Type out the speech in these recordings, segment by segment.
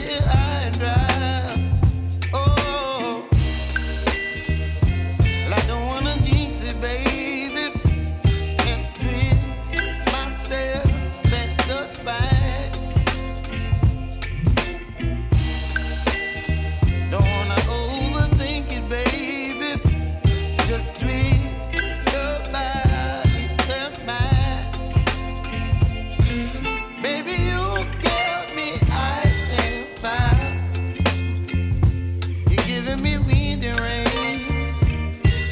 here high and dry. Oh, well, I don't wanna jinx it, baby, and twist myself at the spine. Don't wanna overthink it, baby. It's just twist your body and mine. Baby, you give me ice and fire. You're giving me wind and rain.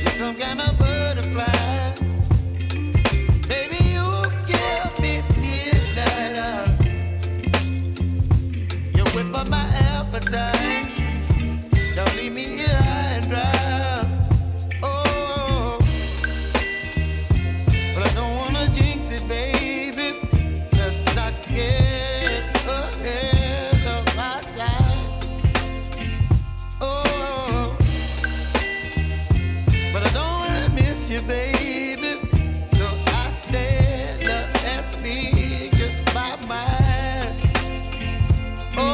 You're some kind of butterfly. Baby, you give me midnight. You whip up my appetite. Don't leave me here high and dry. Oh, but I don't wanna jinx it, baby. Let's not get ahead of my time. Oh, but I don't wanna miss you, baby. So I stand up and speak just my mind. Oh.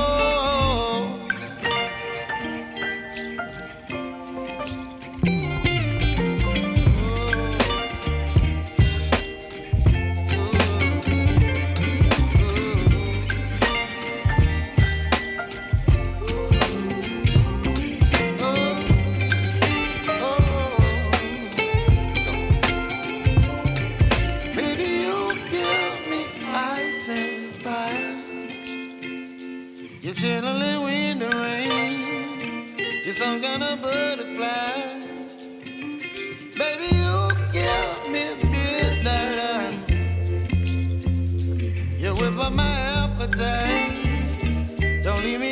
Baby, you give me ice and fire. You're channeling wind and rain. You're some kind of butterfly. Baby, you give me midnight. You whip up my appetite. Don't leave me